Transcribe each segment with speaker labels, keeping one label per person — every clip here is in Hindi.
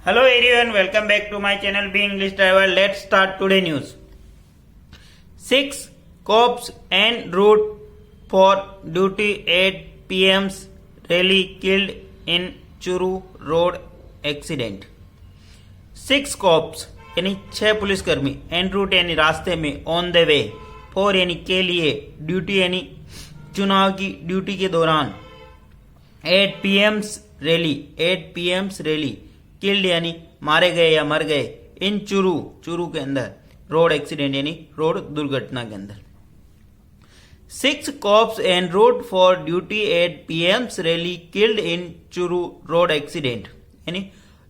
Speaker 1: Hello everyone, welcome back to my channel Be English Driver. Let's start today news. 6 cops en route for duty at PM's rally killed in Churu road accident. 6 cops यानी 6 पुलिसकर्मी एन रूट यानी रास्ते में ऑन द वे फॉर यानी के लिए ड्यूटी यानी चुनाव की ड्यूटी के दौरान एट पीएम्स रैली किल्ड यानी मारे गए या मर गए इन चुरू के अंदर रोड एक्सीडेंट यानी रोड दुर्घटना के अंदर 6 cops en route for duty at PM's rally killed in Churu road accident यानी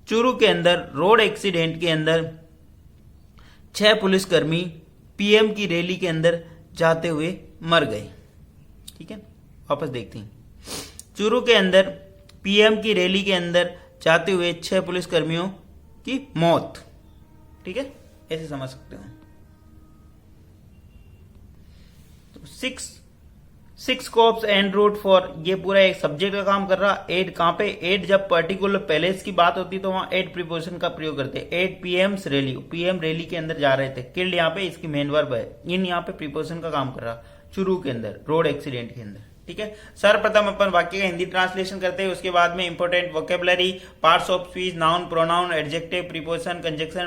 Speaker 1: चुरू के अंदर रोड एक्सीडेंट के अंदर 6 पुलिसकर्मी पीएम की रैली के अंदर जाते हुए मर गए। ठीक है, वापस देखते हैं। चुरू के अंदर पीएम की रैली के अंदर जाते हुए 6 पुलिसकर्मियों की मौत। ठीक है, ऐसे समझ सकते हो। तो 6 कॉप्स एंड रूट फॉर ये पूरा एक सब्जेक्ट का काम कर रहा। एट कहां पे? एट जब पर्टिकुलर पैलेस की बात होती तो वहां एट प्रीपोजिशन का प्रयोग करते हैं। At PM's rally, PM rally के अंदर जा रहे थे। किल्ड यहाँ पे इसकी मेन वर्ब है। इन यहाँ पे प्रीपोजिशन का काम कर रहा चुरू के अंदर रोड एक्सीडेंट के अंदर। ठीक है, सर्वप्रथम अपन वाक्य का हिंदी ट्रांसलेशन करते हैं, उसके बाद में important vocabulary, parts of speech, noun, pronoun, adjective, preposition, conjunction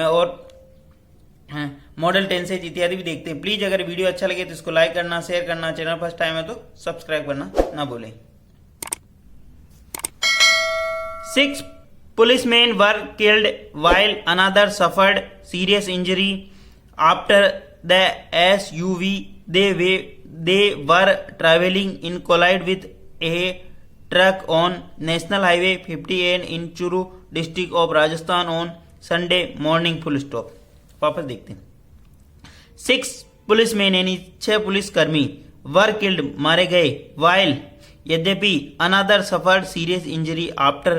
Speaker 1: और मॉडल टेंसेज इत्यादि भी देखते हैं। प्लीज अगर वीडियो अच्छा लगे तो इसको लाइक करना, शेयर करना, चैनल फर्स्ट टाइम है तो सब्सक्राइब करना ना भूलें। 6 policemen were killed while another suffered serious injury after the SUV they were traveling in collide with a truck on National Highway 58 in Churu district of Rajasthan on Sunday morning. Full stop। वापस देखते हैं। 6 पुलिसमैन यानी 6 पुलिसकर्मी वर किल्ड मारे गए वाइल यद्यपि another suffered serious injury after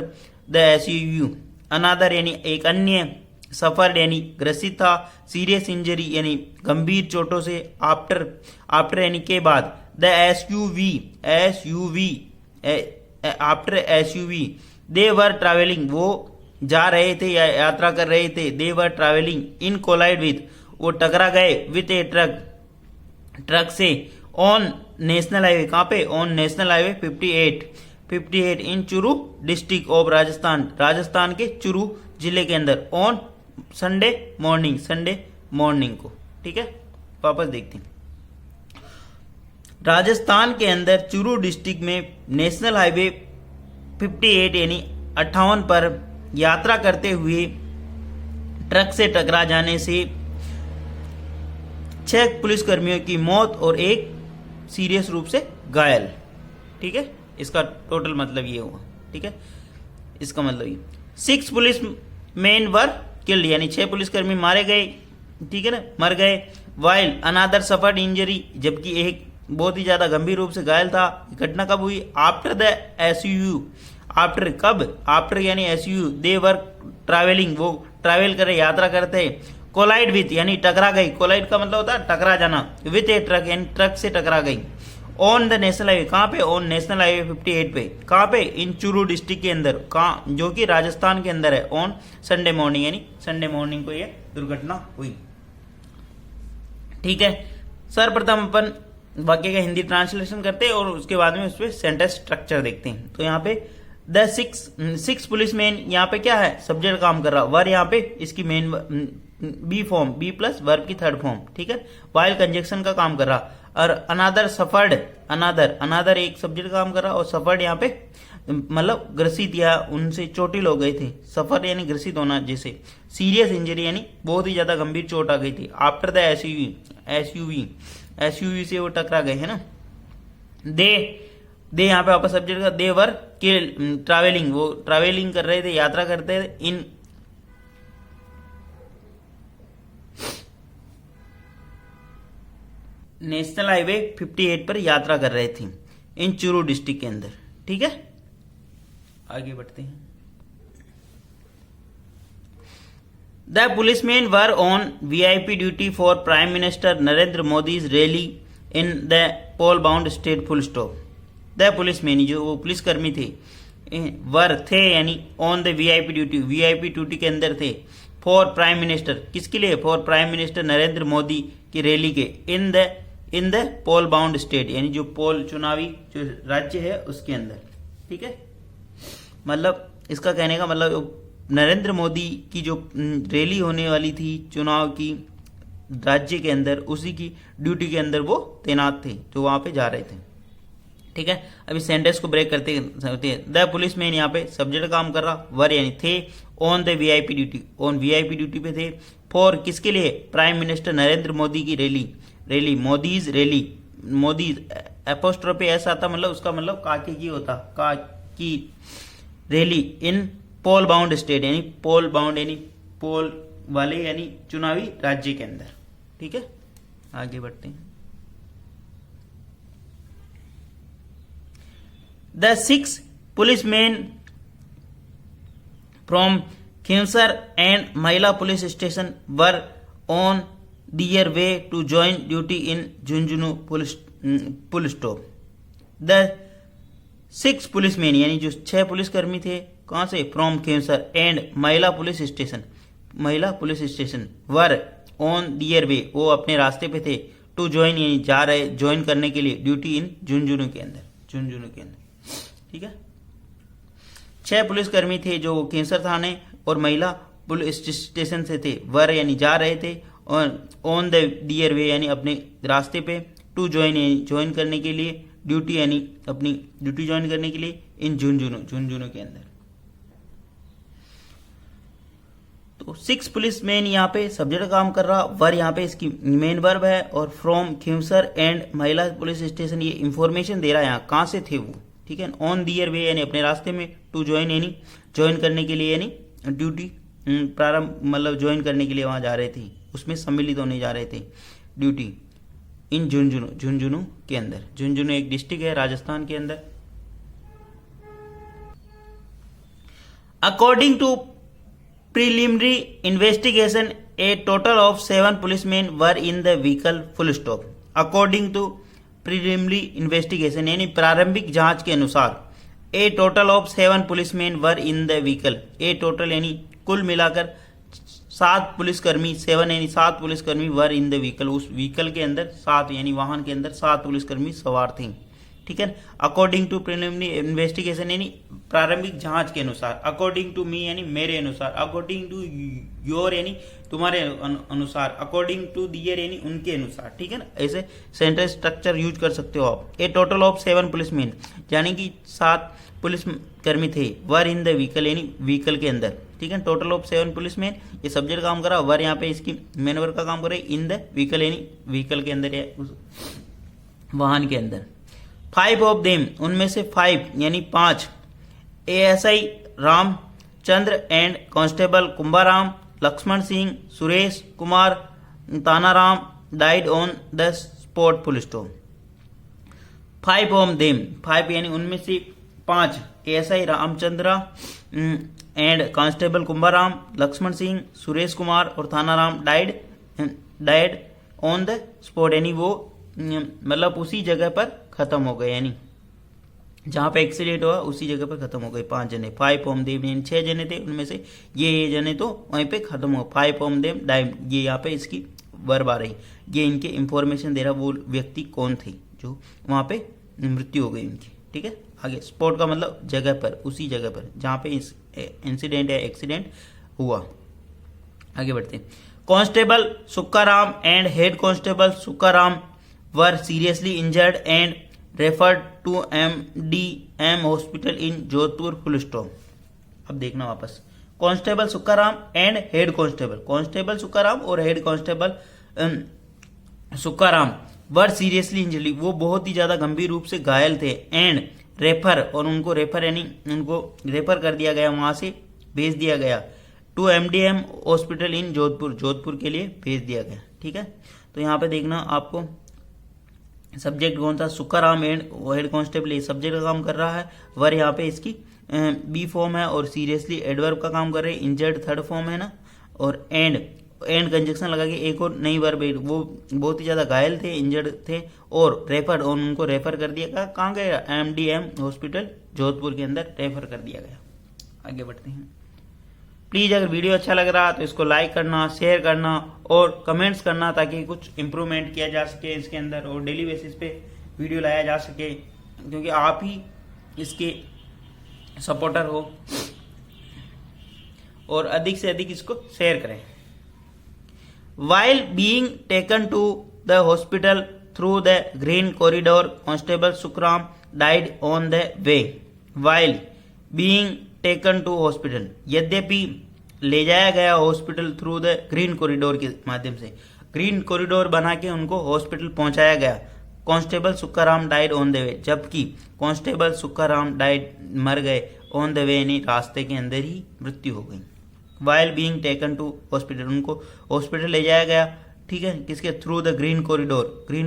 Speaker 1: the SUV another यानी एक अन्य सफर्ड यानी ग्रसित था सीरियस इंजरी यानी गंभीर चोटों से आफ्टर यानी के बाद the SUV after SUV they were travelling वो जा रहे थे या यात्रा कर रहे थे। They were travelling in collide with वो टकरा गए विथ ए ट्रक से ऑन नेशनल हाईवे। कहां पे? On national highway 58 in Churu district of Rajasthan के चुरू जिले के अंदर ऑन संडे मॉर्निंग को। ठीक है, वापस देखते हैं। राजस्थान के अंदर चुरू डिस्ट्रिक्ट में नेशनल हाईवे 58 यानी 58 पर यात्रा करते हुए ट्रक से टकरा जाने से 6 पुलिसकर्मियों की मौत और एक सीरियस रूप से घायल। ठीक है, इसका टोटल मतलब ये हुआ। ठीक है, इसका मतलब ये 6 पुलिस मैन वर किल्ड यानी 6 पुलिसकर्मी मारे गए। ठीक है ना, मर गए। वाइल अनादर सफर्ड इंजरी जबकि एक बहुत ही ज्यादा गंभीर रूप से घायल था। घटना कब हुई? आफ्टर द एसयूवी आफ्टर कब? आफ्टर यानी एसयूवी दे वर ट्रैवलिंग वो ट्रैवल करे यात्रा करते। कोलाइड विथ यानी टकरा गई। कोलाइड का मतलब होता है टकरा जाना। विथ ए ट्रक यानी ट्रक से टकरा गई। ऑन द नेशनल हाईवे कहां पे? ऑन नेशनल हाईवे 58 पे। कहां पे? इन चुरू डिस्ट्रिक्ट के अंदर कहां जो कि राजस्थान के अंदर है। ऑन संडे मॉर्निंग यानी संडे मॉर्निंग को यह दुर्घटना हुई। ठीक है, सर्वप्रथम अपन वाक्य का हिंदी ट्रांसलेशन करते हैं और उसके बाद में उस पर सेंटेंस स्ट्रक्चर देखते हैं। तो यहाँ पे द 6 पुलिसमैन यहाँ पे क्या है? सब्जेक्ट काम कर रहा। वर यहाँ पे इसकी main B form, B plus verb की थर्ड फॉर्म। ठीक है, वाइल कंजक्शन का काम कर रहा। और अनादर सफर्ड अनादर एक सब्जेक्ट काम कर रहा और सफर्ड यहाँ पे मतलब ग्रसित या उनसे चोटिल हो गए थे। सफर यानी ग्रसित होना जैसे। सीरियस इंजरी यानी बहुत ही ज्यादा गंभीर चोट आ गई थी। आफ्टर द एसयूवी से वो टकरा गए है ना। दे यहाँ पे वापस सब्जेक्ट का दे वर ट्रैवलिंग वो ट्रैवलिंग कर रहे थे, यात्रा करते थे। इन नेशनल हाईवे 58 पर यात्रा कर रहे थे इन चुरू डिस्ट्रिक्ट के अंदर। ठीक है, आगे बढ़ते हैं। The policeman were on VIP duty for prime minister Narendra Modi's rally in the poll bound state. Full stop. The policeman जो वो पुलिसकर्मी थे वर थे यानी on the VIP duty, VIP duty के अंदर थे। फॉर प्राइम मिनिस्टर, किसके लिए? For prime minister Narendra Modi की रैली के in the poll bound state, यानी जो पोल चुनावी जो राज्य है उसके अंदर। ठीक है, मतलब इसका कहने का मतलब नरेंद्र मोदी की जो रैली होने वाली थी चुनाव की राज्य के अंदर, उसी की ड्यूटी के अंदर वो तैनात थे जो वहां पे जा रहे थे। ठीक है, अभी सेंटेंस को ब्रेक करते हैं। द पुलिस मैन यहाँ पे सब्जेक्ट काम कर रहा, वर यानी थे, on the VIP duty, on VIP duty पे थे। फॉर किसके लिए? प्राइम मिनिस्टर नरेंद्र मोदी की rally, Modi's rally, Modi apostrophe ऐसा आता, मतलब उसका मतलब काके की होता, का की rally in poll bound state, यानी पोल बाउंड यानी पोल वाले यानी चुनावी राज्य के अंदर। ठीक है, आगे बढ़ते हैं। The 6 policemen from Khemsar and Mahila police station were on their way to join duty in Junjunu police stop. The 6 policemen यानी जो 6 पुलिसकर्मी थे, कहां से? फ्रॉम खेमसर एंड महिला पुलिस स्टेशन वर ऑन दियर वे, वो अपने रास्ते पे थे, टू ज्वाइन यानी जा रहे, ज्वाइन करने के लिए, ड्यूटी इन झुंझुनू के अंदर। ठीक है, 6 पुलिसकर्मी थे जो खेमसर थाने और महिला पुलिस स्टेशन से थे, वर यानी जा रहे थे, और ऑन द दियर वे यानी अपने रास्ते पे, टू ज्वाइन यानी ज्वाइन करने के लिए, ड्यूटी यानी अपनी ड्यूटी ज्वाइन करने के लिए, इन झुंझुनू के अंदर। तो 6 पुलिसमैन यहाँ पे सब्जेक्ट काम कर रहा, वर यहाँ पे इसकी मेन वर्ब है, और फ्रॉम खेमसर एंड महिला पुलिस स्टेशन ये इंफॉर्मेशन दे रहा है यहाँ कहाँ से थे वो। ठीक है, ऑन दियर वे यानी अपने रास्ते में, टू ज्वाइन यानी ज्वाइन करने के लिए, यानी ड्यूटी प्रारंभ मतलब ज्वाइन करने के लिए वहां जा रहे थे, उसमें सम्मिलित होने जा रहे थे, ड्यूटी इन झुंझुनू के अंदर। झुंझुनू एक डिस्ट्रिक्ट है राजस्थान के अंदर। According to preliminary investigation a total of 7 policeman were in the vehicle, full stop. According to preliminary investigation यानी प्रारंभिक जांच के अनुसार, a total of 7 policeman were in the vehicle, a total यानी कुल मिलाकर 7 पुलिसकर्मी, 7 यानी 7 पुलिसकर्मी वर इन द व्हीकल, उस व्हीकल के अंदर 7 यानी वाहन के अंदर 7 पुलिसकर्मी सवार थे। ठीक है, अकॉर्डिंग टू प्रिलिमिनरी इन्वेस्टिगेशन यानी प्रारंभिक जांच के अनुसार, अकॉर्डिंग टू मी यानी मेरे अनुसार, अकॉर्डिंग टू योर यानी तुम्हारे अनुसार, अकॉर्डिंग टू दियर यानी उनके अनुसार। ठीक है ना, ऐसे सेंटेंस स्ट्रक्चर यूज कर सकते हो आप। ए टोटल ऑफ 7 पुलिसमैन यानी कि 7 पुलिसकर्मी थे, वर इन द व्हीकल यानी व्हीकल के अंदर। ठीक है, टोटल ऑफ 7 पुलिसमैन, ये सब्जेक्ट काम करा, वर यहाँ पे इसकी मेन वर्ब का काम करे, इन द व्हीकल यानी व्हीकल के अंदर या उस वाहन के अंदर। 5 ऑफ देम, उनमें से 5 यानी 5, ASI Ramchandra and constable Kumbharam, Laxman Singh, Suresh Kumar, Tanaram died on the spot, full stop. 5 of them, 5 यानी उनमें से 5, ASI Ramchandra and constable Kumbharam, Laxman Singh, Suresh Kumar और Thanaram died on the spot यानी वो मतलब उसी जगह पर खत्म हो गए, यानी जहां पे एक्सीडेंट हुआ उसी जगह पर खत्म हो गए 5 जने। 5 ऑफ देम यानी 6 जने थे, उनमें से ये जने तो वहीं पे खत्म हो। 5 ऑफ देम डाइड, ये यहाँ पे इसकी वर्ब आ रही, ये इनके इंफॉर्मेशन दे रहा वो व्यक्ति कौन थे जो वहां पे मृत्यु हो गई उनकी। ठीक है, आगे स्पॉट का मतलब जगह पर, उसी जगह पर जहां पे इंसिडेंट या एक्सीडेंट हुआ। आगे बढ़ते हैं। Constable Sukkaram and head constable Sukkaram were seriously injured and referred to MDM hospital in Jodhpur, full stop. अब देखना वापस, constable Sukkaram and head constable Sukkaram और head constable Sukkaram were seriously injured, वो बहुत ही ज्यादा गंभीर रूप से घायल थे, एंड रेफर, और उनको रेफर यानी उनको रेफर कर दिया गया, वहां से भेज दिया गया, to MDM hospital in Jodhpur के लिए भेज दिया गया। ठीक है, तो यहाँ पे देखना आपको सब्जेक्ट कौन था, सुक्काराम एंड हेड कांस्टेबल, ये सब्जेक्ट का काम कर रहा है, वर यहाँ पे इसकी बी फॉर्म है, और सीरियसली एडवर्ब का काम कर रहे हैं, इंजर्ड थर्ड फॉर्म है ना, और एंड एंड कंजक्शन लगा के एक और नई बार वो बहुत ही ज़्यादा घायल थे, इंजर्ड थे और उनको रेफर कर दिया गया। कहाँ गया? MDM हॉस्पिटल जोधपुर के अंदर रेफर कर दिया गया। आगे बढ़ते हैं। प्लीज़ अगर वीडियो अच्छा लग रहा तो इसको लाइक करना, शेयर करना और कमेंट्स करना ताकि कुछ इम्प्रूवमेंट किया जा सके इसके अंदर और डेली बेसिस पे वीडियो लाया जा सके, क्योंकि आप ही इसके सपोर्टर हो। और अधिक से अधिक इसको शेयर करें। While being taken to the hospital through the green corridor, Constable Sukram died on the way. While being taken to hospital, यद्यपि ले जाया गया hospital through the green corridor के माध्यम से, ग्रीन कॉरिडोर बना के उनको हॉस्पिटल पहुंचाया गया। Constable Sukkaram died on the way, जबकि कांस्टेबल सुक्काराम डाइड मर गए ऑन द वे, यानी रास्ते के अंदर ही मृत्यु हो गई। While being taken to hospital, उनको हॉस्पिटल ले जाया गया, ठीक है, किसके थ्रू द ग्रीन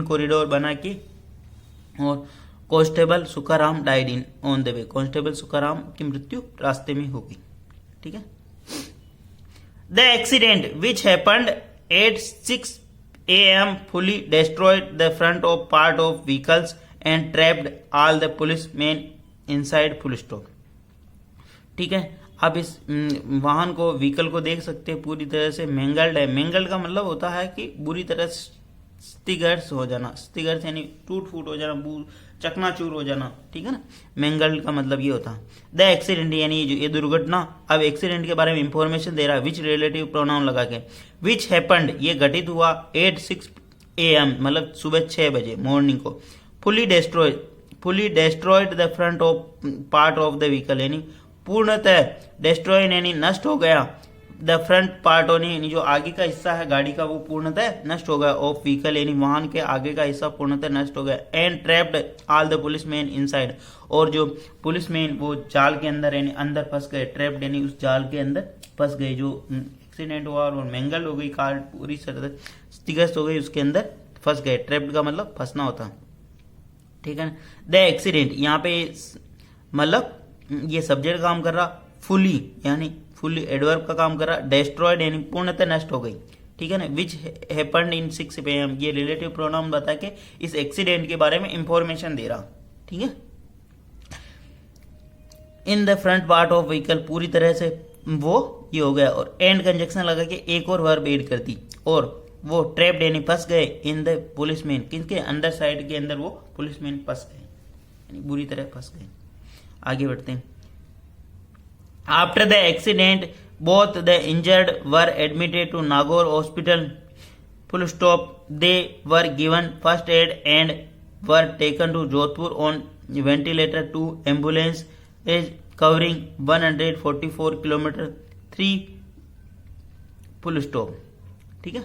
Speaker 1: कॉरिडोर बना के, और constable Sukkaram died in on the way, constable Sukkaram की मृत्यु रास्ते में हो गई, ठीक है। The accident which happened at 6 AM fully destroyed the front of part of vehicles and trapped all the policemen inside full stop, ठीक है। आप इस वाहन को, व्हीकल को देख सकते हैं, पूरी तरह से मैंगल्ड है। मैंगल्ड का मतलब होता है कि बुरी तरह स्तिगर्स हो जाना, स्तिगर्स यानी टूट फूट हो जाना, चकनाचूर हो जाना, ठीक है ना। मैंगल्ड का मतलब ये होता है। द एक्सीडेंट यानी जो ये दुर्घटना, अब एक्सीडेंट के बारे में इंफॉर्मेशन दे रहा है, विच रिलेटिव प्रोनाउन लगा के, विच हैपेंड ये घटित हुआ 8 AM मतलब सुबह 6 बजे मॉर्निंग को, fully destroyed the front of part of the vehicle, यानी पूर्णतः डिस्ट्रॉय यानी नष्ट हो गया, द फ्रंट पार्ट यानी जो आगे का हिस्सा है गाड़ी का वो पूर्णतः नष्ट हो गया, ऑफ व्हीकल यानी वाहन के आगे का हिस्सा पूर्णतः नष्ट हो गया, and trapped all the policeman inside, और जो पुलिसमैन वो जाल के अंदर यानी अंदर फंस गए, ट्रैप्ड यानी उस जाल के अंदर फंस गए। जो एक्सीडेंट हुआ और मैंगल हो गई कार, पूरी क्षतिग्रस्त हो गई, उसके अंदर फंस गए। ट्रैप्ड का मतलब फंसना होता है, ठीक है ना। द एक्सीडेंट यहाँ पे मतलब ये सब्जेक्ट काम कर रहा, फुली यानी फुली एडवर्ब का काम कर रहा, डिस्ट्रॉयड यानी पूर्णतः नष्ट हो गई, ठीक है ना। विच हैपेंड इन 6 AM ये रिलेटिव प्रोनाउन बता के इस एक्सीडेंट के बारे में इंफॉर्मेशन दे रहा, ठीक है। In the front part of vehicle पूरी तरह से वो ये हो गया, और एंड कंजक्शन लगा के एक और वर्ब ऐड कर दी, और वो ट्रैप्ड यानी फंस गए इन द पुलिसमैन, किसके अंदर साइड के अंदर वो पुलिसमैन फंस गए, यानी बुरी तरह फंस गए। आगे बढ़ते हैं। After the accident both the injured were admitted to Nagaur hospital full stop, they were given first aid and were taken to Jodhpur on ventilator to ambulance is covering 144 kilometre 3 full stop, ठीक है।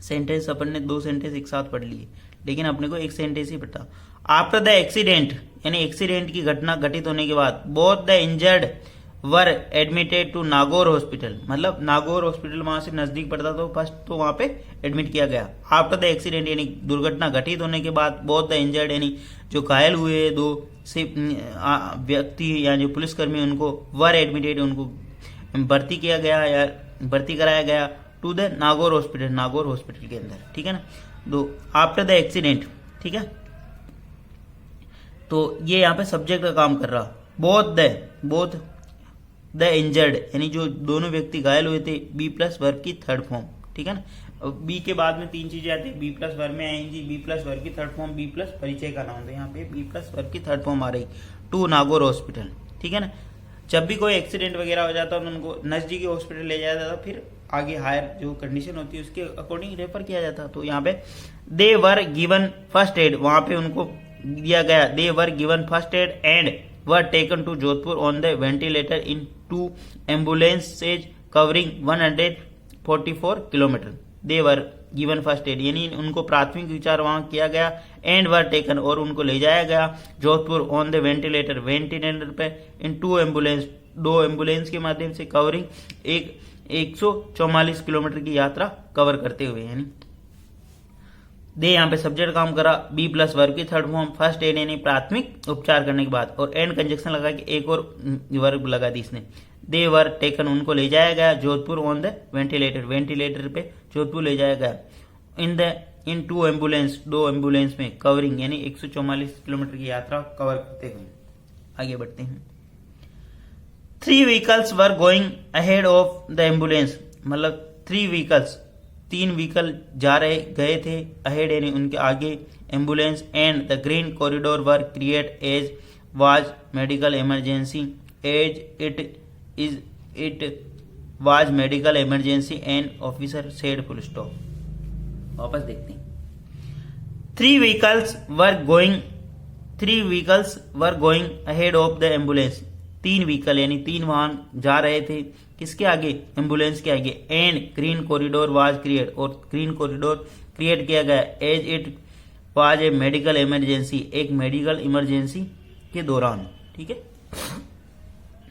Speaker 1: सेंटेंस अपन ने 2 सेंटेंस एक साथ पढ़ लिए, लेकिन अपने को एक सेंटेंस ही पढ़ा। आफ्टर द एक्सीडेंट यानी एक्सीडेंट की घटना घटित होने के बाद, both the injured were admitted to Nagaur hospital, मतलब नागौर हॉस्पिटल वहां से नजदीक पड़ता तो फर्स्ट तो वहां पे एडमिट किया गया। आफ्टर द एक्सीडेंट यानी दुर्घटना घटित होने के बाद, बोथ द इंजर्ड यानी जो घायल हुए 2 व्यक्ति या जो पुलिसकर्मी उनको वर एडमिटेड उनको भर्ती किया गया या भर्ती कराया गया टू द नागौर हॉस्पिटल के अंदर, ठीक है ना। दो आफ्टर द एक्सीडेंट, ठीक है, तो ये यहाँ पे सब्जेक्ट का काम कर रहा। बोथ द इंजर्ड यानी जो दोनों व्यक्ति घायल हुए थे, B+ वर्ब की थर्ड फॉर्म, ठीक है ना। बी के बाद में 3 चीजें आती है, B+ वर्ब में आएंगी, B+ वर्ब की थर्ड फॉर्म, B+ परिचय का नाम, तो यहाँ पे B+ वर्ब की थर्ड फॉर्म आ रही, टू नागौर हॉस्पिटल, ठीक है ना। जब भी कोई एक्सीडेंट वगैरह हो जाता है उनको नजदीकी हॉस्पिटल ले जाया जाता, फिर आगे हायर जो कंडीशन होती है उसके अकॉर्डिंग रेफर किया जाता। तो यहाँ पे they were given first aid, वहां पे उनको दिया गया, they were given first aid and were taken to Jodhpur on the ventilator in 2 ambulances covering 144 kilometre. They were given first aid यानी उनको प्राथमिक उपचार वहां किया गया, एंड वर टेकन और उनको ले जाया गया जोधपुर ऑन द वेंटिलेटर पे इन 2 एम्बुलेंस के माध्यम से कवरिंग 144 किलोमीटर की यात्रा कवर करते हुए, यानी दे यहाँ पे सब्जेक्ट काम करा, B+ वर्ब की थर्ड फॉर्म, फर्स्ट एड यानी प्राथमिक उपचार करने के बाद, और एंड कंजक्शन लगा के एक और वर्ब लगा दी इसने, दे वर टेकन, उनको ले जाया गया Jodhpur on the ventilator, ventilator पे जोधपुर ले जाया गया। इन टू एम्बुलेंस, 2 एम्बुलेंस में कवरिंग यानी 144 किलोमीटर की यात्रा कवर करते हुए आगे बढ़ते हैं। 3 vehicles were going ahead of the ambulance, मतलब 3 व्हीकल्स, 3 व्हीकल जा रहे गए थे अहेड यानी उनके आगे ambulance. And the green corridor were create as was medical emergency, as it was medical emergency and officer said full stop. वापस देखते हैं। 3 vehicles were going ahead of the ambulance, 3 vehicle यानी 3 वाहन जा रहे थे किसके आगे, एम्बुलेंस के आगे। And green corridor was create, और ग्रीन कॉरिडोर क्रिएट किया गया as it was a medical emergency, एक मेडिकल इमरजेंसी के दौरान। ठीक है,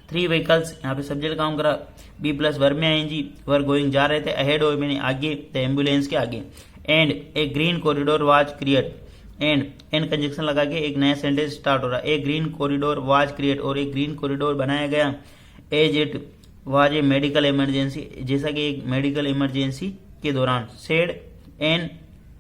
Speaker 1: 3 व्हीकल्स यहाँ पे सब्जेक्ट काम करा, बी प्लस वर्ब में आएंगी, वर गोइंग जा रहे थे, अहेड ऑफ यानी आगे, द एम्बुलेंस के आगे। And a green corridor was create, and conjunction लगा के एक नया सेंटेंस स्टार्ट हो रहा है। A green corridor was create, और एक ग्रीन कॉरिडोर बनाया गया as it was a medical emergency, जैसा कि एक मेडिकल इमरजेंसी के दौरान। सेड एन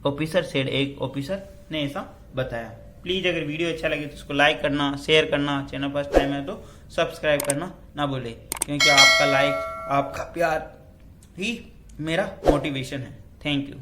Speaker 1: ऑफिसर सेड, एक ऑफिसर ने ऐसा बताया। प्लीज अगर वीडियो अच्छा लगे तो इसको लाइक करना, शेयर करना, चैनल फर्स्ट टाइम है तो सब्सक्राइब करना ना भूले, क्योंकि आपका लाइक, आपका प्यार ही मेरा मोटिवेशन है। Thank you.